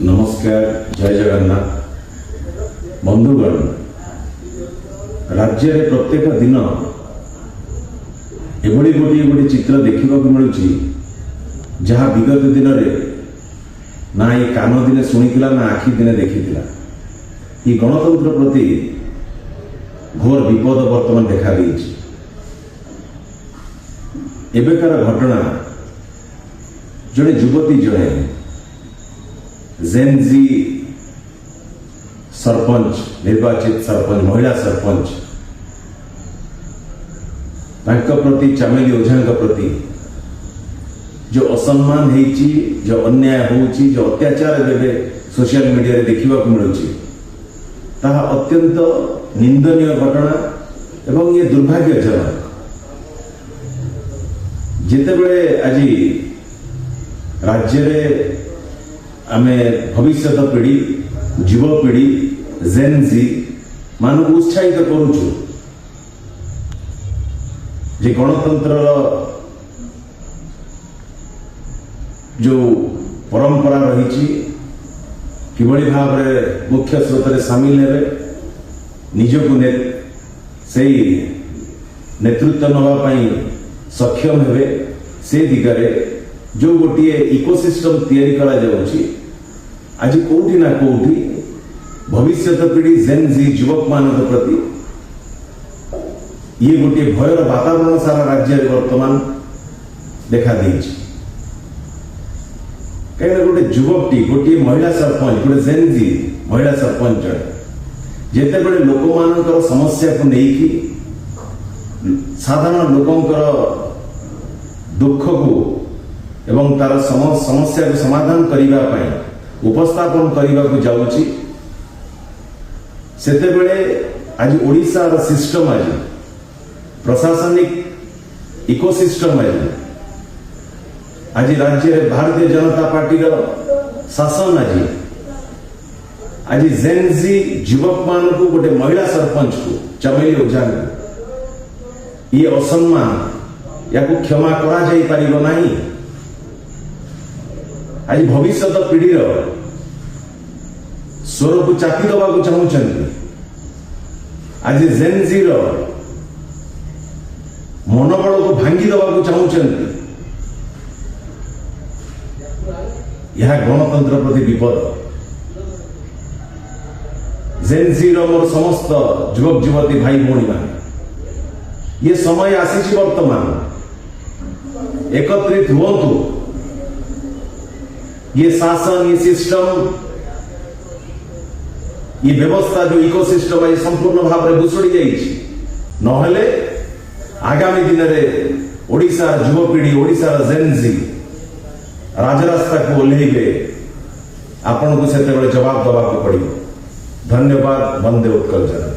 नमस्कार, जय जगन्नाथ। बंधुगण, राज्य रे प्रत्येक दिन एभली गोटे गोटे चित्र देखा मिलूँ जहाँ विगत दिन में ना ये कान दिने शुणिथिला ना आखि दिने देखिथिला। ये गणतंत्र प्रति घोर विपद वर्तमान देखा देइछि। एबेकार घटना जड़े युवती जड़े जेनजी सरपंच निर्वाचित सरपंच महिला सरपंच प्रति चमेली ओझा प्रति जो असम्मान होइछि, जो अन्याय होउछि, जो अत्याचार बेबे सोशल मीडिया रे देखिबा मिलुछि ताहा अत्यंत निंदनीय घटना एवं ये दुर्भाग्यजनक। जेतेबेले आज राज्य रे आमे भविष्य पीढ़ी युवपीढ़ी जेनजी मान उत्साहित करुचु जे गणतंत्र जो परंपरा रही किभली भाव में मुख्य स्रोत में सामिल हेबे, निजको से नेतृत्व नवाई सक्षम हेबे, से दिगरे जो गोटे इकोसिस्टम तैयारी करा जाउछि। आज कोठी ना कोठी भविष्य पीढ़ी जेनजी युवक मान प्रति ये गोटे भयर वातावरण सारा राज्य वर्तमान देखा देइछि। कहीं गोटे युवकटी गोटे महिला सरपंच गोटे जेनजी महिला सरपंच जेते बड़े लोक मानकर समस्या को लेकिन साधारण लोकंकर दुख को एवं तार समस्या को समाधान करने उपस्थापन करने को जाऊँगी। सेतेबेले आज ओडिशा रा सिस्टम आज प्रशासनिक इकोसिस्टम आज राज्य रे भारतीय जनता पार्टी रा शासन आज जेनजी युवक मान को गोटे महिला सरपंच को चमेली ओझा ये असम्मान या क्षमा करा जाई परिबो नाही। आज भविष्य पीढ़ी स्वर को चापी दबा को चाहूँ। आज जेनजी मनोबल को भांगी दबा को चाहूँ। यह गणतंत्र प्रति विपद। जेनजी मोर समस्त युवक युवती भाई भौणी मान ये समय आसी वर्तमान एकत्रित हुंतु। ये शासन ये सिस्टम ये व्यवस्था जो इकोसिस्टम है संपूर्ण भाव में भुसुड़ी जाइछि। नहले आगामी दिन में ओडिशा युवपीढ़ी ओडिशा जेनजी राजरास्ता को ओह्लैबे आपण को सेते जवाब दबा को पड़ो। धन्यवाद। वंदे उत्कल जननी।